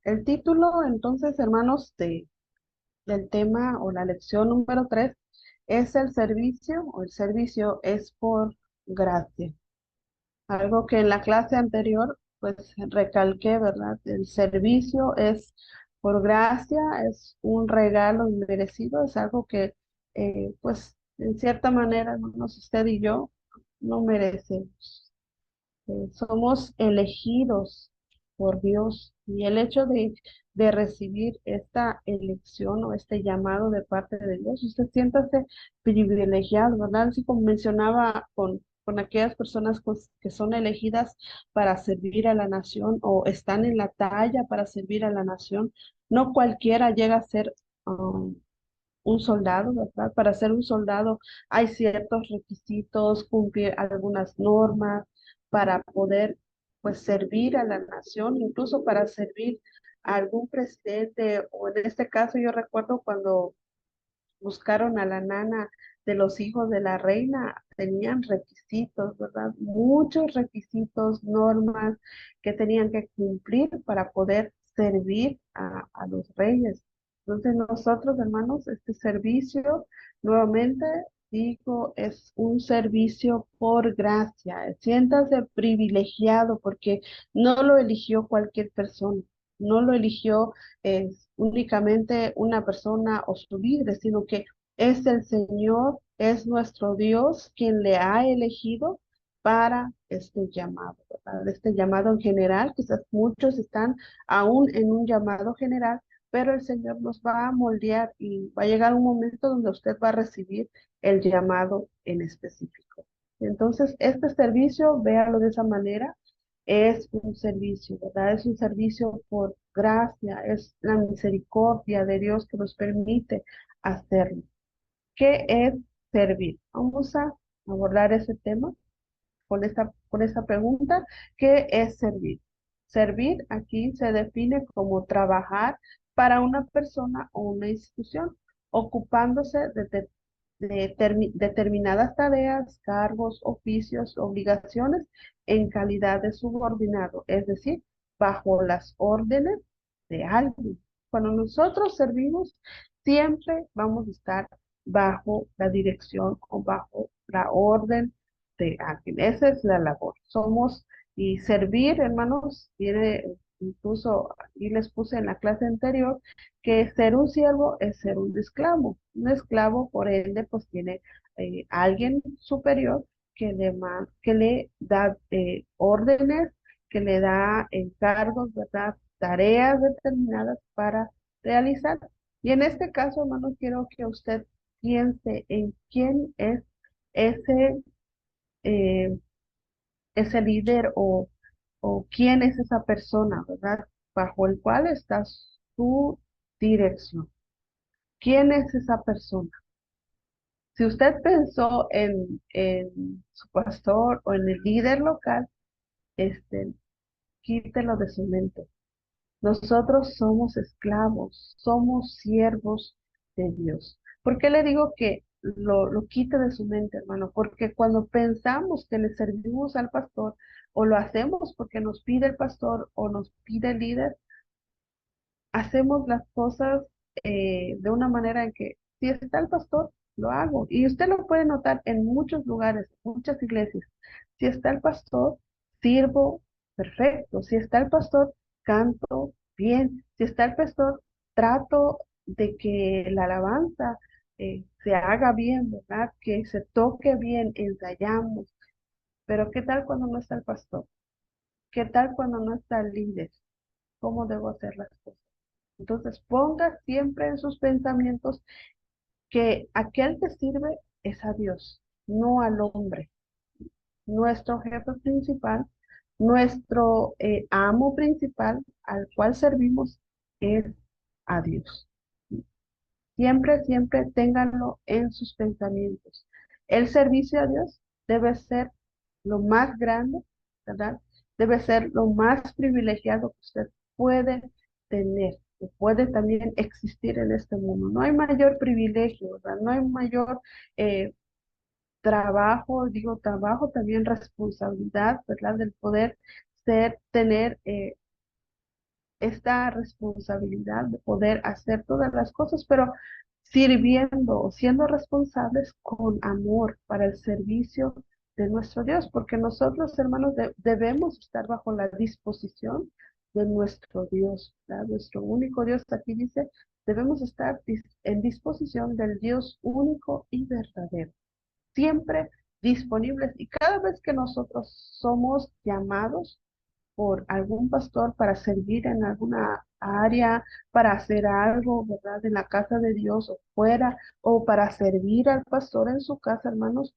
El título, entonces, hermanos, del tema o la lección número 3 es el servicio o el servicio es por gracia. Algo que en la clase anterior, pues recalqué, ¿verdad? El servicio es por gracia, es un regalo inmerecido, es algo que, pues, en cierta manera, hermanos, usted y yo no merecemos. Somos elegidos por Dios y el hecho de recibir esta elección o este llamado de parte de Dios, usted siéntase privilegiado, ¿verdad? Así como mencionaba con aquellas personas que son elegidas para servir a la nación o están en la talla para servir a la nación, no cualquiera llega a ser un soldado, ¿verdad? Para ser un soldado hay ciertos requisitos, cumplir algunas normas para poder, pues, servir a la nación, incluso para servir a algún presidente, o en este caso yo recuerdo cuando buscaron a la nana de los hijos de la reina, tenían requisitos, ¿verdad? Muchos requisitos, normas que tenían que cumplir para poder servir a los reyes. Entonces nosotros, hermanos, este servicio, nuevamente digo, es un servicio por gracia. Siéntase privilegiado porque no lo eligió cualquier persona, no lo eligió únicamente una persona o su líder, sino que es el Señor, es nuestro Dios quien le ha elegido para este llamado, ¿verdad? Este llamado en general, quizás muchos están aún en un llamado general, pero el Señor nos va a moldear y va a llegar un momento donde usted va a recibir el llamado en específico. Entonces, este servicio, véalo de esa manera, es un servicio, ¿verdad? Es un servicio por gracia, es la misericordia de Dios que nos permite hacerlo. ¿Qué es servir? Vamos a abordar ese tema con esta pregunta. ¿Qué es servir? Servir aquí se define como trabajar para una persona o una institución, ocupándose de determinadas tareas, cargos, oficios, obligaciones en calidad de subordinado, es decir, bajo las órdenes de alguien. Cuando nosotros servimos, siempre vamos a estar bajo la dirección o bajo la orden de alguien. Esa es la labor. Y servir, hermanos, tiene incluso, y les puse en la clase anterior, que ser un siervo es ser un esclavo. Un esclavo, por ende, pues tiene alguien superior que le da órdenes, que le da encargos, ¿verdad? Tareas determinadas para realizar. Y en este caso, hermanos, quiero que usted piense en quién es ese, eh, ese líder o quién es esa persona, ¿verdad? Bajo el cual está su dirección. ¿Quién es esa persona? Si usted pensó en su pastor o en el líder local, este, quítelo de su mente. Nosotros somos esclavos, somos siervos de Dios. ¿Por qué le digo que lo quite de su mente, hermano? Porque cuando pensamos que le servimos al pastor, o lo hacemos porque nos pide el pastor o nos pide el líder, hacemos las cosas de una manera en que si está el pastor, lo hago. Y usted lo puede notar en muchos lugares, muchas iglesias. Si está el pastor, sirvo perfecto. Si está el pastor, canto bien. Si está el pastor, trato de que la alabanza se haga bien, ¿verdad? Que se toque bien, ensayamos. Pero ¿qué tal cuando no está el pastor? ¿Qué tal cuando no está el líder? ¿Cómo debo hacer las cosas? Entonces, ponga siempre en sus pensamientos que aquel que sirve es a Dios, no al hombre. Nuestro jefe principal, nuestro amo principal al cual servimos es a Dios. Siempre, siempre ténganlo en sus pensamientos. El servicio a Dios debe ser lo más grande, ¿verdad? Debe ser lo más privilegiado que usted puede tener, que puede también existir en este mundo. No hay mayor privilegio, ¿verdad? No hay mayor eh, trabajo, digo trabajo, también responsabilidad, ¿verdad? Del poder tener esta responsabilidad de poder hacer todas las cosas, pero sirviendo o siendo responsables con amor para el servicio de nuestro Dios, porque nosotros, hermanos, debemos estar bajo la disposición de nuestro Dios, ¿verdad? Nuestro único Dios, aquí dice, debemos estar en disposición del Dios único y verdadero, siempre disponibles. Y cada vez que nosotros somos llamados por algún pastor para servir en alguna área, para hacer algo, ¿verdad? En la casa de Dios o fuera, o para servir al pastor en su casa, hermanos,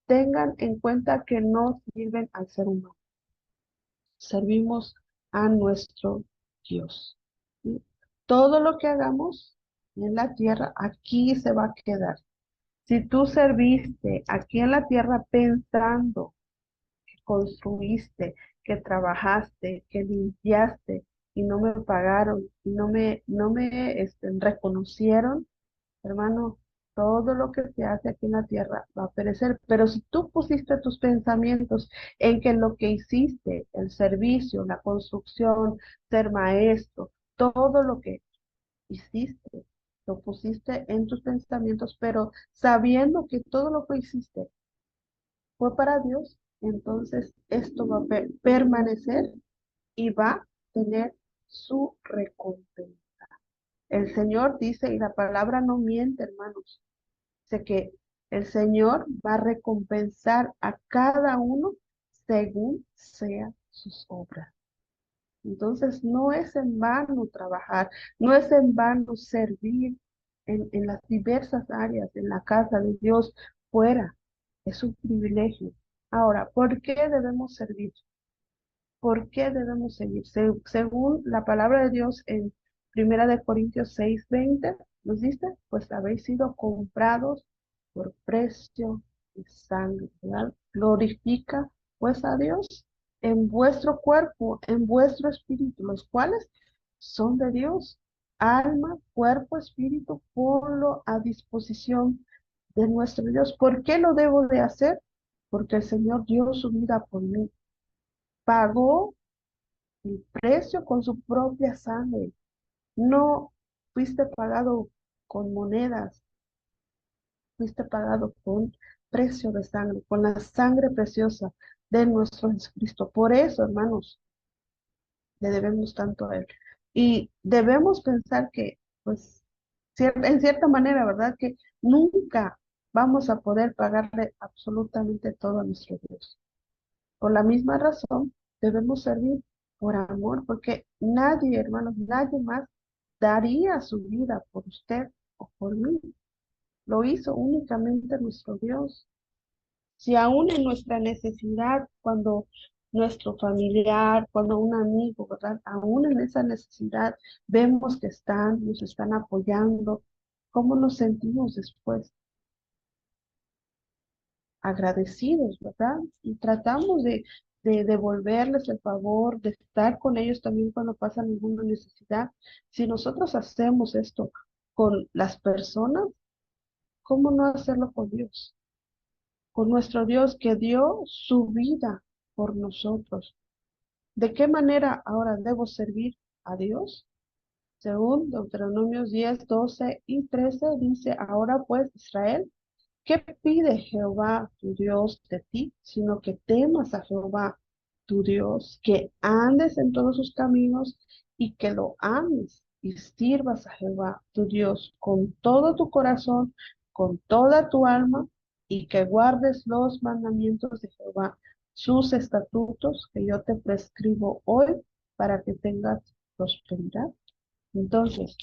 tengan en cuenta que no sirven al ser humano, servimos a nuestro Dios. ¿Sí? Todo lo que hagamos en la tierra, aquí se va a quedar. Si tú serviste aquí en la tierra pensando construiste, que trabajaste, que limpiaste y no me pagaron, y no me reconocieron, hermano, todo lo que se hace aquí en la tierra va a perecer. Pero si tú pusiste tus pensamientos en que lo que hiciste, el servicio, la construcción, ser maestro, todo lo que hiciste, lo pusiste en tus pensamientos, pero sabiendo que todo lo que hiciste fue para Dios, entonces esto va a permanecer y va a tener su recompensa. El Señor dice, y la palabra no miente, hermanos, dice que el Señor va a recompensar a cada uno según sean sus obras. Entonces no es en vano trabajar, no es en vano servir en las diversas áreas, en la casa de Dios, fuera. Es un privilegio. Ahora, ¿por qué debemos servir? ¿Por qué debemos seguir? Según la palabra de Dios en Primera de Corintios 6:20, nos dice, pues habéis sido comprados por precio de sangre, ¿verdad? Glorifica pues a Dios en vuestro cuerpo, en vuestro espíritu, los cuales son de Dios. Alma, cuerpo, espíritu, ponlo a disposición de nuestro Dios. ¿Por qué lo debo de hacer? Porque el Señor dio su vida por mí, pagó el precio con su propia sangre. No fuiste pagado con monedas, fuiste pagado con precio de sangre, con la sangre preciosa de nuestro Jesucristo. Por eso, hermanos, le debemos tanto a Él. Y debemos pensar que, pues, en cierta manera, ¿verdad? Que nunca vamos a poder pagarle absolutamente todo a nuestro Dios. Por la misma razón, debemos servir por amor, porque nadie, hermanos, nadie más daría su vida por usted o por mí. Lo hizo únicamente nuestro Dios. Si aún en nuestra necesidad, cuando nuestro familiar, cuando un amigo, ¿verdad? Aún en esa necesidad vemos que nos están apoyando, ¿cómo nos sentimos después? Agradecidos, ¿verdad? Y tratamos de devolverles el favor, de estar con ellos también cuando pasan alguna necesidad. Si nosotros hacemos esto con las personas, ¿cómo no hacerlo con Dios? Con nuestro Dios que dio su vida por nosotros. ¿De qué manera ahora debo servir a Dios? Según Deuteronomios 10, 12 y 13 dice, ahora pues Israel, ¿qué pide Jehová tu Dios de ti? Sino que temas a Jehová tu Dios, que andes en todos sus caminos y que lo ames y sirvas a Jehová tu Dios con todo tu corazón, con toda tu alma y que guardes los mandamientos de Jehová, sus estatutos que yo te prescribo hoy para que tengas prosperidad. Entonces,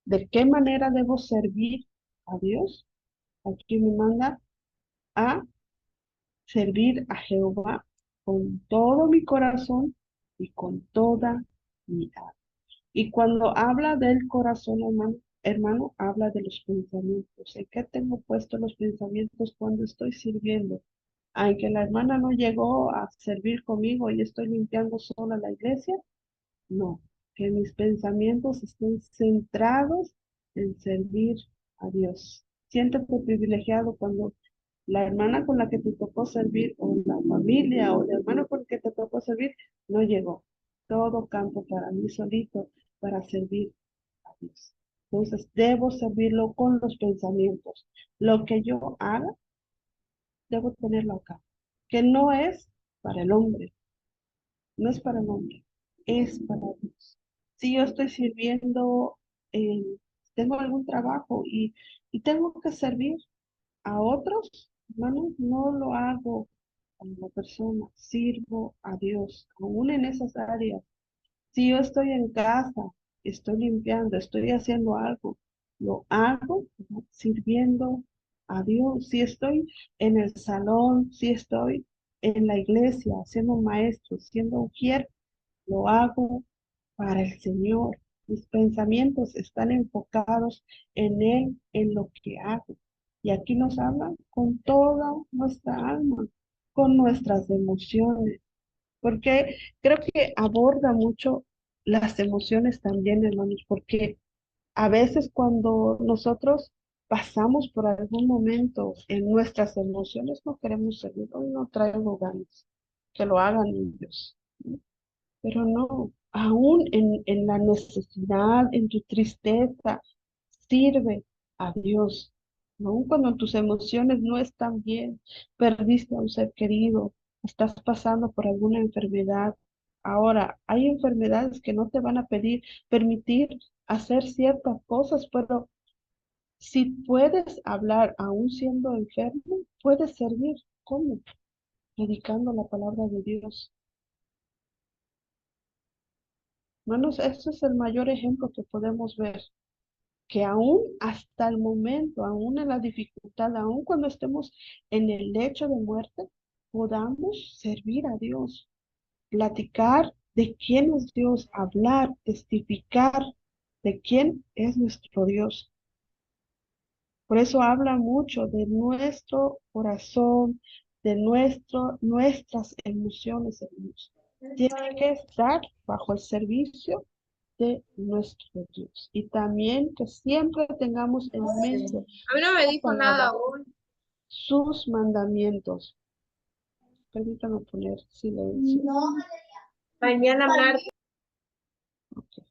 ¿de qué manera debo servir a Dios? Aquí me manda a servir a Jehová con todo mi corazón y con toda mi alma. Y cuando habla del corazón, hermano, habla de los pensamientos. ¿En qué tengo puestos los pensamientos cuando estoy sirviendo? Aunque la hermana no llegó a servir conmigo y estoy limpiando sola la iglesia, no, que mis pensamientos estén centrados en servir a Dios. Siéntete privilegiado cuando la hermana con la que te tocó servir, o la familia, o el hermano con el que te tocó servir, no llegó. todo campo para mí solito, para servir a Dios. Entonces, debo servirlo con los pensamientos. Lo que yo haga, debo tenerlo acá, que no es para el hombre, no es para el hombre, es para Dios. Si yo estoy sirviendo, eh, tengo algún trabajo y tengo que servir a otros, hermano, no lo hago a la persona, sirvo a Dios, aún en esas áreas. Si yo estoy en casa, estoy limpiando, estoy haciendo algo, lo hago, ¿no?, sirviendo a Dios. Si estoy en el salón, si estoy en la iglesia, siendo maestro, siendo ujier, lo hago para el Señor. Mis pensamientos están enfocados en Él, en lo que hago. Y aquí nos habla con toda nuestra alma, con nuestras emociones, porque creo que aborda mucho las emociones también, hermanos, porque a veces cuando nosotros pasamos por algún momento en nuestras emociones, no queremos seguir, hoy no traigo ganas, que lo hagan ellos, ¿no? Pero no, aún en la necesidad, en tu tristeza, sirve a Dios. Aún cuando tus emociones no están bien, perdiste a un ser querido, estás pasando por alguna enfermedad. Ahora, hay enfermedades que no te van a permitir hacer ciertas cosas, pero si puedes hablar aún siendo enfermo, puedes servir. ¿Cómo? Predicando la palabra de Dios. Hermanos, este es el mayor ejemplo que podemos ver, que aún hasta el momento, aún en la dificultad, aún cuando estemos en el lecho de muerte, podamos servir a Dios, platicar de quién es Dios, hablar, testificar de quién es nuestro Dios. Por eso habla mucho de nuestro corazón, de nuestras emociones, hermanos. Tiene que estar bajo el servicio de nuestro Dios. Y también que siempre tengamos en mente A mí no me su dijo nada palabra, hoy. sus mandamientos. Permítame poner silencio. No. Mañana martes. Ok.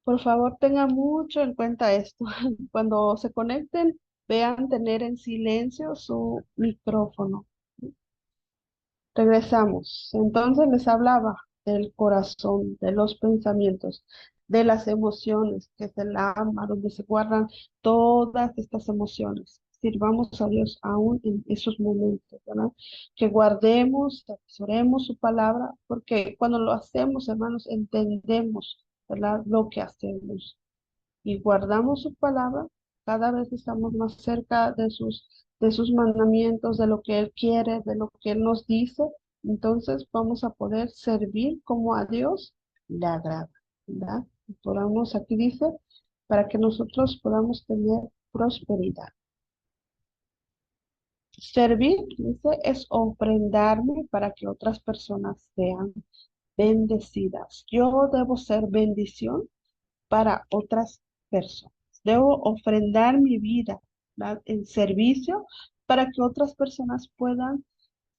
Por favor, tengan mucho en cuenta esto. Cuando se conecten, vean tener en silencio su micrófono. Regresamos. Entonces les hablaba del corazón, de los pensamientos, de las emociones, que es el alma, donde se guardan todas estas emociones. Sirvamos a Dios aún en esos momentos, ¿verdad? Que guardemos, que atesoremos su palabra, porque cuando lo hacemos, hermanos, entendemos, ¿verdad?, lo que hacemos y guardamos su palabra, cada vez estamos más cerca de sus mandamientos, de lo que Él quiere, de lo que Él nos dice. Entonces vamos a poder servir como a Dios le agrada, ¿verdad? Y podamos, aquí dice, para que nosotros podamos tener prosperidad. Servir, dice, es ofrendarme para que otras personas sean bendecidas. Yo debo ser bendición para otras personas. Debo ofrendar mi vida, ¿verdad?, en servicio para que otras personas puedan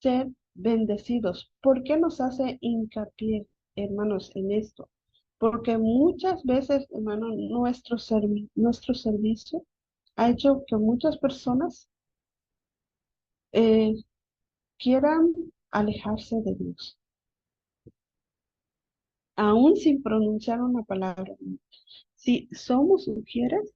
ser bendecidos. ¿Por qué nos hace hincapié, hermanos, en esto? Porque muchas veces, hermano, nuestro servicio ha hecho que muchas personas eh, quieran alejarse de Dios, aún sin pronunciar una palabra. Si somos mujeres,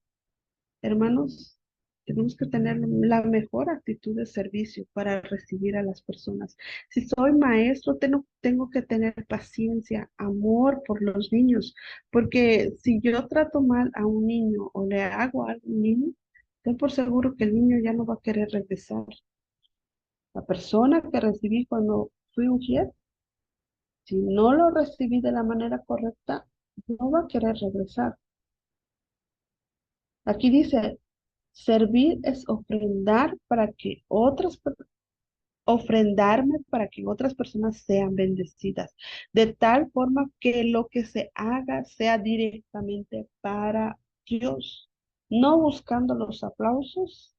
hermanos, tenemos que tener la mejor actitud de servicio para recibir a las personas. Si soy maestro, tengo que tener paciencia, amor por los niños, porque si yo trato mal a un niño o le hago algo a un niño, ten por seguro que el niño ya no va a querer regresar. La persona que recibí cuando fui mujer, si no lo recibí de la manera correcta, no va a querer regresar. Aquí dice, servir es ofrendarme para que otras personas sean bendecidas, de tal forma que lo que se haga sea directamente para Dios, no buscando los aplausos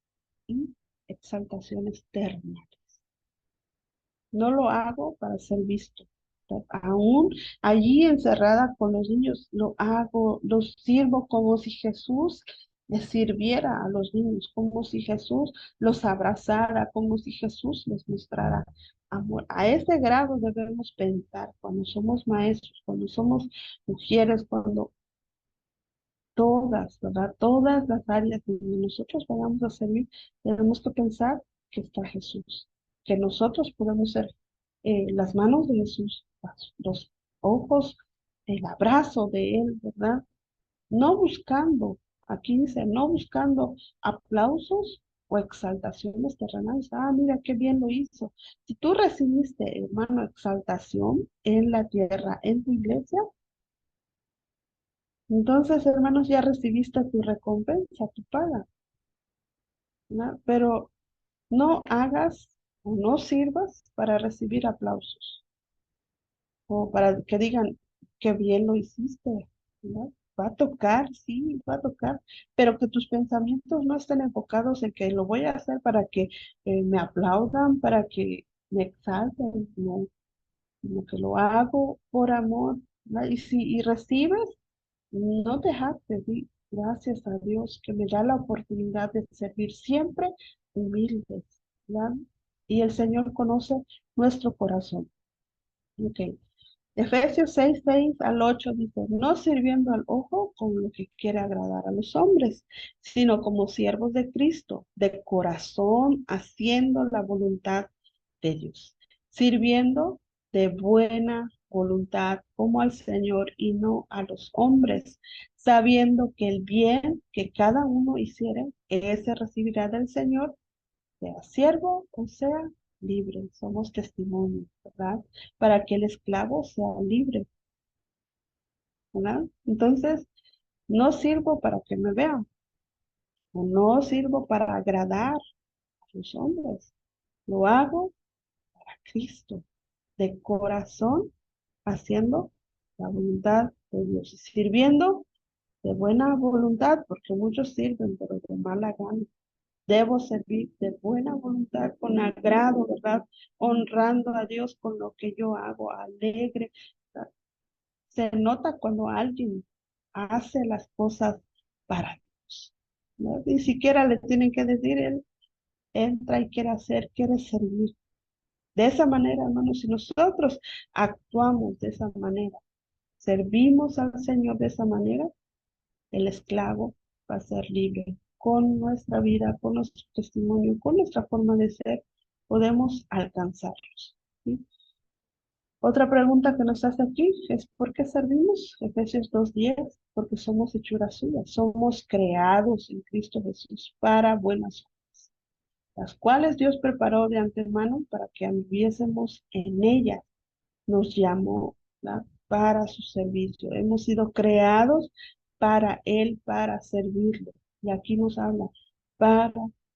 y exaltaciones terrenales. No lo hago para ser visto, Aún allí encerrada con los niños, lo hago, los sirvo como si Jesús les sirviera a los niños, como si Jesús los abrazara, como si Jesús les mostrara amor. A ese grado debemos pensar cuando somos maestros, cuando somos mujeres, cuando todas, ¿verdad? Todas las áreas donde nosotros vayamos a servir, tenemos que pensar que está Jesús, que nosotros podemos ser las manos de Jesús, los ojos, el abrazo de Él, ¿verdad? No buscando, aquí dice, no buscando aplausos o exaltaciones terrenales. Ah, mira qué bien lo hizo. Si tú recibiste, hermano, exaltación en la tierra, en tu iglesia, entonces, hermanos, ya recibiste tu recompensa, tu paga, ¿no? Pero no hagas o no sirvas para recibir aplausos o para que digan qué bien lo hiciste, ¿no? Va a tocar, sí, va a tocar, pero que tus pensamientos no estén enfocados en que lo voy a hacer para que me aplaudan, para que me exalten, no, sino que lo hago por amor, ¿no? Y recibes. No dejaste, di gracias a Dios que me da la oportunidad de servir siempre humildes, ¿verdad? Y el Señor conoce nuestro corazón. Ok. Efesios 6:6 al 8 dice, no sirviendo al ojo con lo que quiere agradar a los hombres, sino como siervos de Cristo, de corazón, haciendo la voluntad de Dios, sirviendo de buena voluntad como al Señor y no a los hombres, sabiendo que el bien que cada uno hiciere, ese recibirá del Señor, sea siervo o sea libre. Somos testimonios, ¿verdad? Para que el esclavo sea libre, ¿verdad? Entonces, no sirvo para que me vean, o no sirvo para agradar a los hombres. Lo hago para Cristo, de corazón, haciendo la voluntad de Dios, y sirviendo de buena voluntad, porque muchos sirven, pero de mala gana. Debo servir de buena voluntad, con agrado, ¿verdad? Honrando a Dios con lo que yo hago, alegre. ¿Verdad? Se nota cuando alguien hace las cosas para Dios, ¿no? Ni siquiera le tienen que decir, él entra y quiere hacer, quiere servir. De esa manera, hermanos, si nosotros actuamos de esa manera, servimos al Señor de esa manera, el esclavo va a ser libre. Con nuestra vida, con nuestro testimonio, con nuestra forma de ser, podemos alcanzarlos, ¿sí? Otra pregunta que nos hace aquí es ¿por qué servimos? Efesios 2:10, porque somos hechuras suyas, somos creados en Cristo Jesús para buenas obras, las cuales Dios preparó de antemano para que anduviésemos en ellas, nos llamó, ¿verdad? Para su servicio. Hemos sido creados para Él, para servirle. Y aquí nos habla para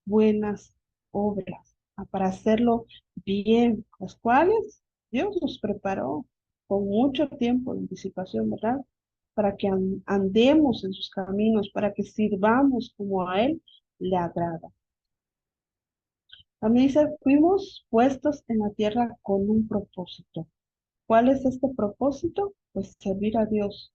buenas obras, para hacerlo bien, las cuales Dios nos preparó con mucho tiempo de anticipación, ¿verdad? Para que andemos en sus caminos, para que sirvamos como a Él le agrada. También dice, fuimos puestos en la tierra con un propósito. ¿Cuál es este propósito? Pues servir a Dios,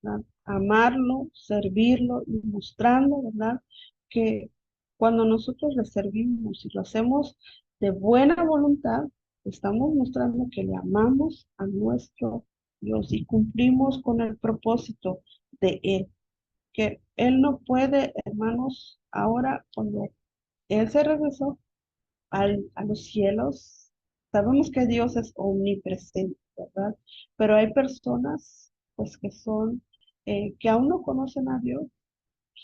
¿verdad? Amarlo, servirlo y mostrando, ¿verdad? Que cuando nosotros le servimos y lo hacemos de buena voluntad, estamos mostrando que le amamos a nuestro Dios y cumplimos con el propósito de Él. Que Él no puede, hermanos, ahora cuando Él se regresó, a los cielos. Sabemos que Dios es omnipresente, ¿verdad? Pero hay personas, pues, que son, que aún no conocen a Dios,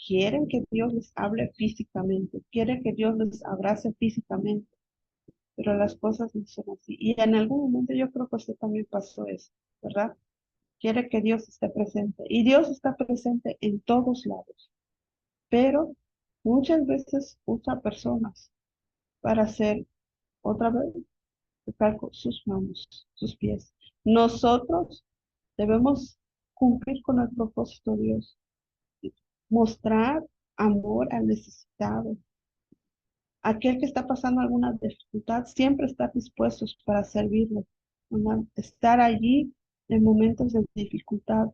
quieren que Dios les hable físicamente, quieren que Dios les abrace físicamente, pero las cosas no son así. Y en algún momento yo creo que usted también pasó eso, ¿verdad? Quiere que Dios esté presente. Y Dios está presente en todos lados, pero muchas veces usa personas para hacer otra vez tocar con sus manos, sus pies. Nosotros debemos cumplir con el propósito de Dios, mostrar amor al necesitado. Aquel que está pasando alguna dificultad siempre está dispuesto para servirle. ¿verdad? Estar allí en momentos de dificultad.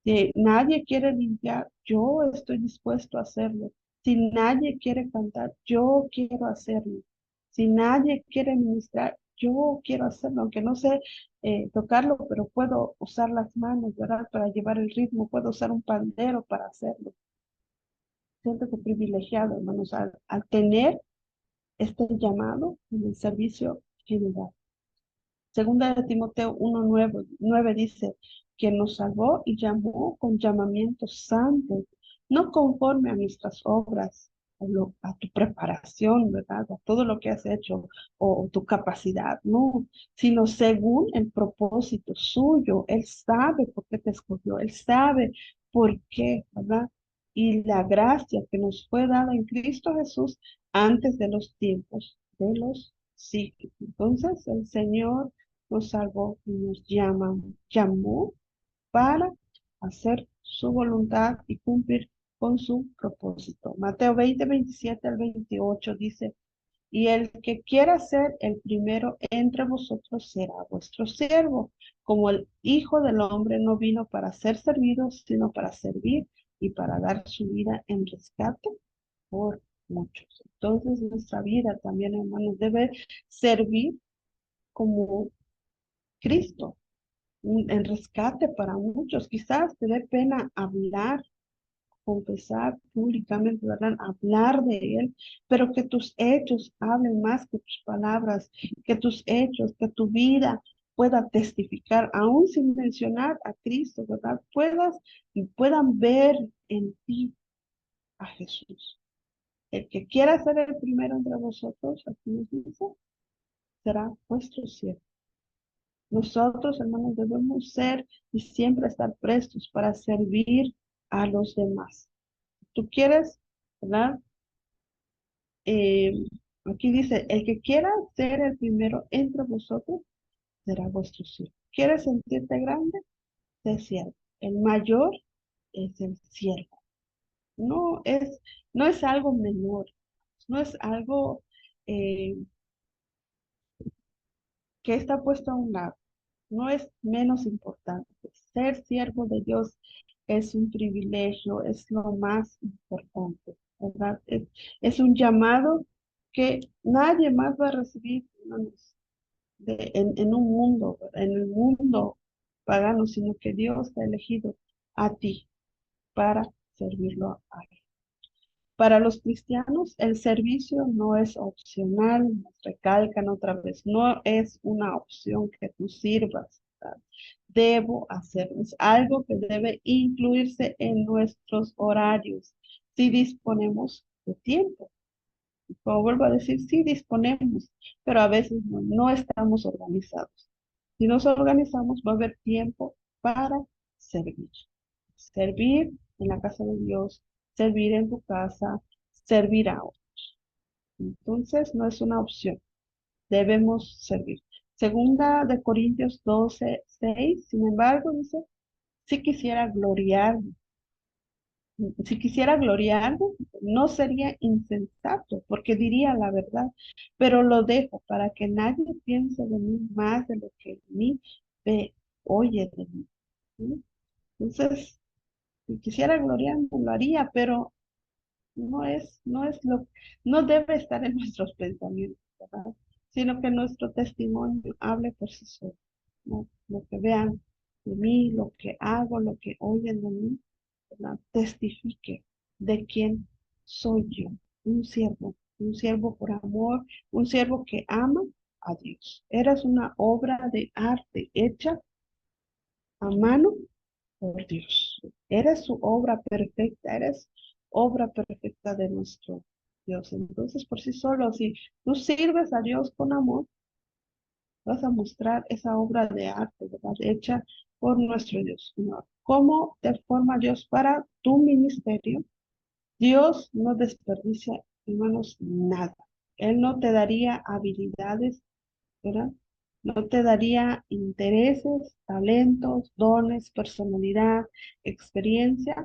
Si nadie quiere limpiar, yo estoy dispuesto a hacerlo. Si nadie quiere cantar, yo quiero hacerlo. Si nadie quiere ministrar, yo quiero hacerlo, aunque no sé tocarlo, pero puedo usar las manos, ¿verdad? Para llevar el ritmo, puedo usar un pandero para hacerlo. Siento que privilegiado, hermanos, al tener este llamado en el servicio general. Segunda de Timoteo 1:9 dice que nos salvó y llamó con llamamiento santo, no conforme a nuestras obras, a tu preparación, ¿verdad? A todo lo que has hecho o tu capacidad, no, sino según el propósito suyo. Él sabe por qué te escogió, Él sabe por qué, ¿verdad? Y la gracia que nos fue dada en Cristo Jesús antes de los tiempos de los siglos. Entonces, el Señor nos salvó y nos llamó para hacer su voluntad y cumplir con su propósito. Mateo 20:27 al 28 dice, y el que quiera ser el primero entre vosotros será vuestro siervo, como el Hijo del Hombre no vino para ser servido, sino para servir y para dar su vida en rescate por muchos. Entonces nuestra vida también, hermanos, debe servir como Cristo, en rescate para muchos. Quizás te dé pena hablar, confesar públicamente, ¿verdad? Hablar de Él, pero que tus hechos hablen más que tus palabras, que tus hechos, que tu vida pueda testificar, aún sin mencionar a Cristo, ¿verdad? Puedan ver en ti a Jesús. El que quiera ser el primero entre vosotros, aquí nos dice, será vuestro siervo. Nosotros, hermanos, debemos ser y siempre estar prestos para servir a los demás. Tú quieres, ¿verdad? Eh, Aquí dice, el que quiera ser el primero entre vosotros será vuestro siervo. ¿Quieres sentirte grande? Sé siervo. El mayor es el siervo. No es, no es algo menor, no es algo eh, que está puesto a un lado. No es menos importante. Ser siervo de Dios es un privilegio, es lo más importante, ¿verdad? Es un llamado que nadie más va a recibir, hermanos, en un mundo, en el mundo pagano, sino que Dios te ha elegido a ti para servirlo a Él. Para los cristianos, el servicio no es opcional, nos recalcan otra vez, no es una opción que tú sirvas, ¿verdad? Debo hacerlo, es algo que debe incluirse en nuestros horarios, si disponemos de tiempo. Como vuelvo a decir, sí disponemos, pero a veces no estamos organizados. Si nos organizamos, va a haber tiempo para servir. Servir en la casa de Dios, servir en tu casa, servir a otros. Entonces, no es una opción, debemos servir. Segunda de Corintios 12:6, sin embargo, dice, si quisiera gloriarme, si quisiera gloriarme, no sería insensato, porque diría la verdad, pero lo dejo para que nadie piense de mí más de lo que de mí ve, oye de mí. ¿Sí? Entonces, si quisiera gloriarme, lo haría, pero no debe estar en nuestros pensamientos, ¿verdad? Sino que nuestro testimonio hable por sí solo, ¿no? Lo que vean de mí, lo que hago, lo que oyen de mí, ¿verdad? Testifique de quién soy yo, un siervo por amor, un siervo que ama a Dios. Eres una obra de arte hecha a mano por Dios. Eres su obra perfecta, eres obra perfecta de nuestro Dios. Entonces, por sí solo, si tú sirves a Dios con amor, vas a mostrar esa obra de arte, ¿verdad? Hecha por nuestro Dios. ¿No? ¿Cómo te forma Dios para tu ministerio? Dios no desperdicia, hermanos, nada. Él no te daría habilidades, ¿verdad? No te daría intereses, talentos, dones, personalidad, experiencia,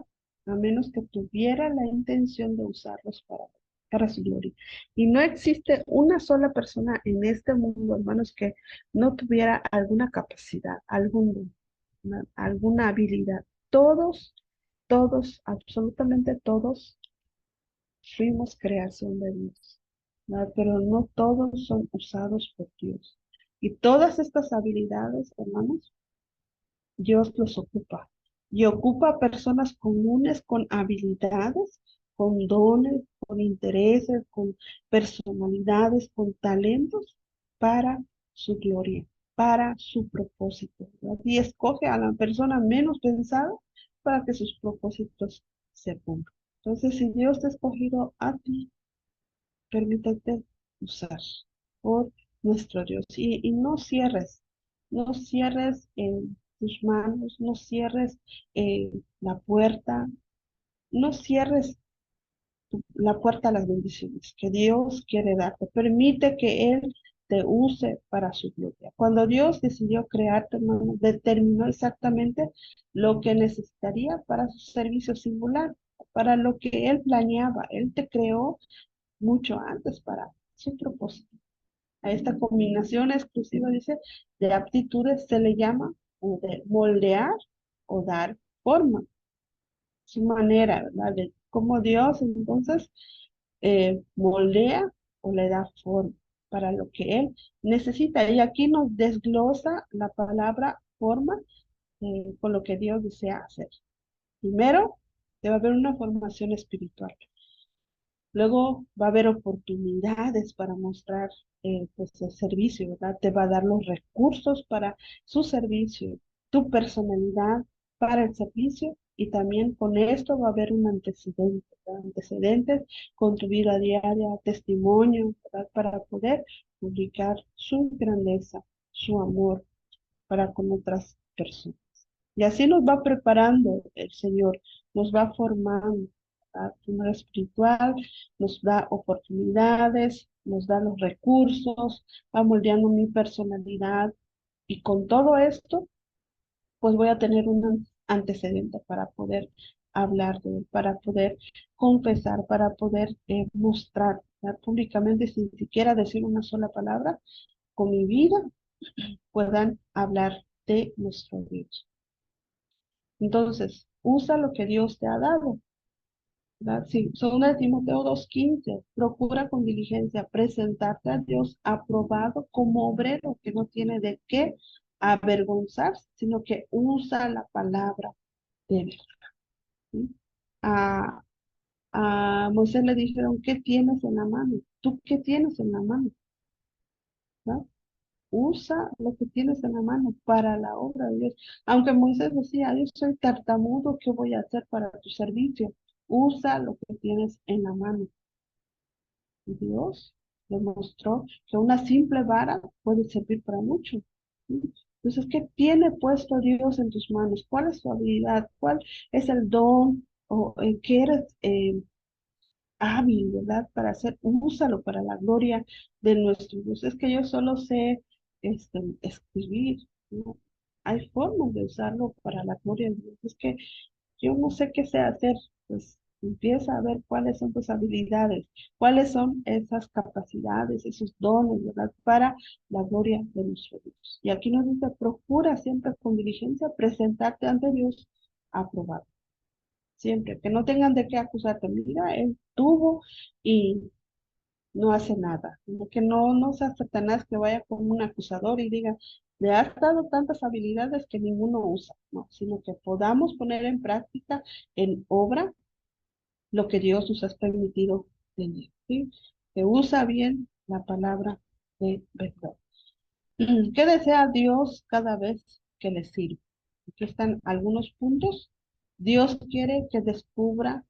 a menos que tuviera la intención de usarlos para él. para su gloria. Y no existe una sola persona en este mundo, hermanos, que no tuviera alguna capacidad, algún don, alguna habilidad. Todos, absolutamente todos, fuimos creación de Dios, ¿verdad? Pero no todos son usados por Dios. Y todas estas habilidades, hermanos, Dios los ocupa y ocupa personas comunes con habilidades, con dones, con intereses, con personalidades, con talentos para su gloria, para su propósito, ¿verdad? Y escoge a la persona menos pensada para que sus propósitos se cumplan. Entonces, si Dios te ha escogido a ti, permítete usar por nuestro Dios. Y no cierres tus manos, no cierres la puerta, no cierres la puerta a las bendiciones que Dios quiere darte. Permite que Él te use para su gloria. Cuando Dios decidió crearte, hermano, determinó exactamente lo que necesitaría para su servicio singular, para lo que Él planeaba. Él te creó mucho antes para su propósito. A esta combinación exclusiva, dice, de aptitudes se le llama de moldear o dar forma, su manera, ¿verdad? De cómo Dios entonces moldea o le da forma para lo que Él necesita. Y aquí nos desglosa la palabra forma con lo que Dios desea hacer. Primero, debe haber una formación espiritual. Luego va a haber oportunidades para mostrar pues, el servicio, ¿verdad? Te va a dar los recursos para su servicio, tu personalidad para el servicio y también con esto va a haber un antecedente, ¿verdad? Antecedentes con tu vida diaria, testimonio, ¿verdad? Para poder publicar su grandeza, su amor para con otras personas. Y así nos va preparando el Señor, nos va formando, ¿verdad? Primero espiritual, nos da oportunidades, nos da los recursos, va moldeando mi personalidad y con todo esto, pues voy a tener un antecedente para poder hablar de él, para poder confesar, para poder mostrar, ¿verdad? Públicamente sin siquiera decir una sola palabra, con mi vida puedan hablar de nuestro Dios. Entonces, usa lo que Dios te ha dado, ¿verdad? Sí, segunda de Timoteo 2:15, procura con diligencia presentarte a Dios aprobado como obrero que no tiene de qué avergonzarse, sino que usa la palabra de Dios. ¿Sí? A, a Moisés le dijeron, ¿qué tienes en la mano? ¿Tú qué tienes en la mano? ¿Verdad? Usa lo que tienes en la mano para la obra de Dios. Aunque Moisés decía, yo soy tartamudo, ¿qué voy a hacer para tu servicio? Usa lo que tienes en la mano. Y Dios demostró que una simple vara puede servir para mucho. ¿Sí? Entonces, ¿qué tiene puesto Dios en tus manos? ¿Cuál es tu habilidad? ¿Cuál es el don o en qué eres hábil, ¿verdad? Para hacer, úsalo para la gloria de nuestro Dios. Es que yo solo sé escribir, ¿no? Hay formas de usarlo para la gloria de Dios. Es que yo no sé qué sé hacer, pues empieza a ver cuáles son tus habilidades, cuáles son esas capacidades, esos dones, ¿verdad? Para la gloria de nuestro Dios. Y aquí nos dice, procura siempre con diligencia presentarte ante Dios aprobado. Siempre, que no tengan de qué acusarte. Mira, él tuvo y no hace nada. Que no sea Satanás que vaya como un acusador y diga, le has dado tantas habilidades que ninguno usa, no, sino que podamos poner en práctica, en obra, lo que Dios nos ha permitido tener, ¿sí? Que usa bien la palabra de verdad. ¿Qué desea Dios cada vez que le sirve? Aquí están algunos puntos. Dios quiere que descubras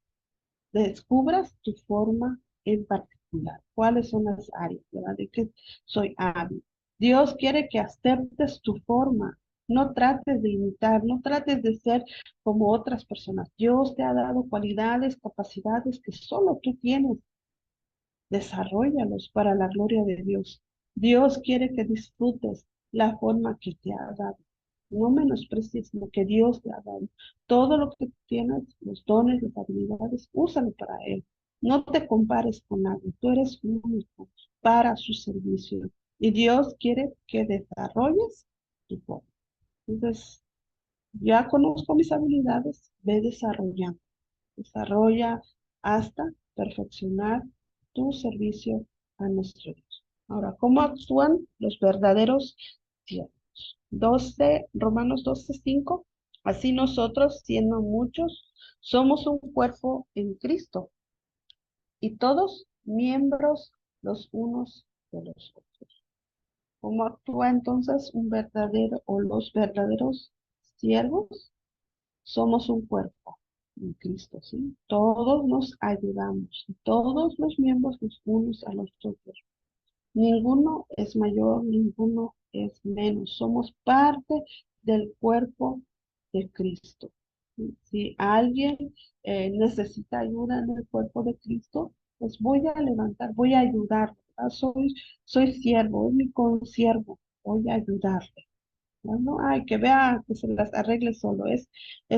tu forma en particular. ¿Cuáles son las áreas, verdad? De que soy hábil. Dios quiere que aceptes tu forma. No trates de imitar, no trates de ser como otras personas. Dios te ha dado cualidades, capacidades que solo tú tienes. Desarrollalos para la gloria de Dios. Dios quiere que disfrutes la forma que te ha dado. No menosprecies lo que Dios te ha dado. Todo lo que tienes, los dones, las habilidades, úsalo para Él. No te compares con nadie, tú eres único para su servicio. Y Dios quiere que desarrolles tu poder. Entonces, ya conozco mis habilidades, ve desarrollando. Desarrolla hasta perfeccionar tu servicio a nuestro Dios. Ahora, ¿cómo actúan los verdaderos siervos? 12 Romanos 12:5. Así nosotros, siendo muchos, somos un cuerpo en Cristo y todos miembros los unos de los otros. ¿Cómo actúa entonces un verdadero o los verdaderos siervos? Somos un cuerpo en Cristo, ¿sí? Todos nos ayudamos, todos los miembros los unos a los otros. Ninguno es mayor, ninguno es menos. Somos parte del cuerpo de Cristo. Si alguien necesita ayuda en el cuerpo de Cristo, pues voy a levantar, voy a ayudar. ¿Verdad? Soy siervo, es mi consiervo, voy a ayudarle. No, ay, que vea que se las arregle solo, es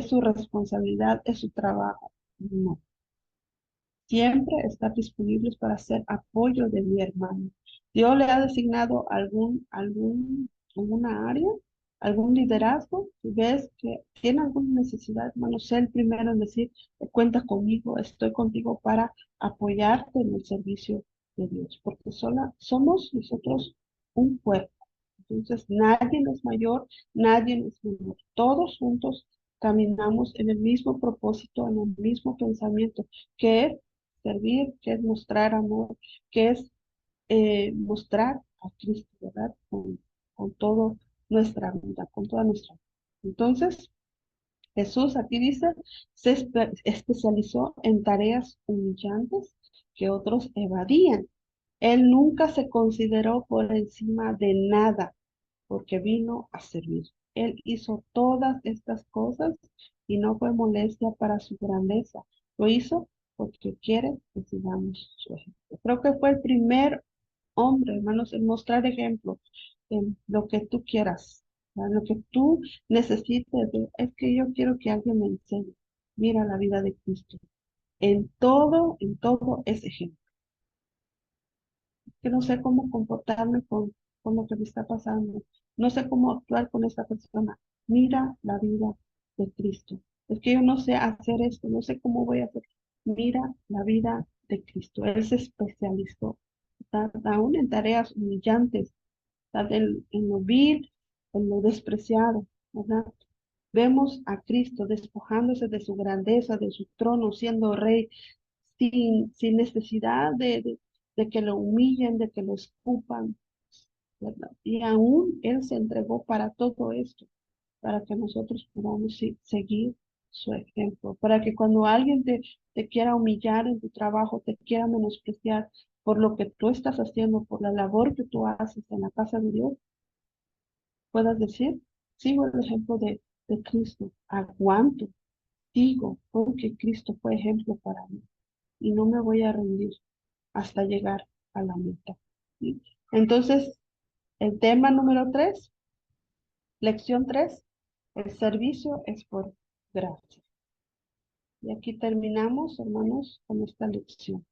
su responsabilidad, es su trabajo. No, siempre estar disponibles para hacer apoyo de mi hermano. Dios le ha designado alguna área, algún liderazgo. Si ves que tiene alguna necesidad, hermano, sé el primero en decir, cuenta conmigo, estoy contigo para apoyarte en el servicio de Dios, porque somos nosotros un cuerpo. Entonces, nadie es mayor, nadie es menor. Todos juntos caminamos en el mismo propósito, en el mismo pensamiento, que es servir, que es mostrar amor, que es mostrar a Cristo, ¿verdad? Con toda nuestra vida, con toda nuestra vida. Entonces, Jesús aquí dice, se especializó en tareas humillantes que otros evadían. Él nunca se consideró por encima de nada porque vino a servir. Él hizo todas estas cosas y no fue molestia para su grandeza. Lo hizo porque quiere que sigamos su ejemplo. Creo que fue el primer hombre, hermanos, en mostrar ejemplo en lo que tú quieras, ¿verdad? Lo que tú necesites. Es que yo quiero que alguien me enseñe. Mira la vida de Cristo. En todo es ejemplo. Que no sé cómo comportarme con lo que me está pasando, no sé cómo actuar con esta persona. Mira la vida de Cristo. Es que yo no sé hacer esto, no sé cómo voy a hacer. Mira la vida de Cristo. Él se especializó, ¿verdad? Aún en tareas humillantes, ¿verdad? En lo vil, en lo despreciado, ¿verdad? Vemos a Cristo despojándose de su grandeza, de su trono, siendo rey, sin necesidad de que lo humillen, de que lo escupan, ¿verdad? Y aún Él se entregó para todo esto, para que nosotros podamos seguir su ejemplo, para que cuando alguien te quiera humillar en tu trabajo, te quiera menospreciar por lo que tú estás haciendo, por la labor que tú haces en la casa de Dios, puedas decir, sigo el ejemplo de Cristo, aguanto, sigo, porque Cristo fue ejemplo para mí y no me voy a rendir hasta llegar a la meta. ¿Sí? Entonces, el tema número 3, lección 3, el servicio es por gracia. Y aquí terminamos, hermanos, con esta lección.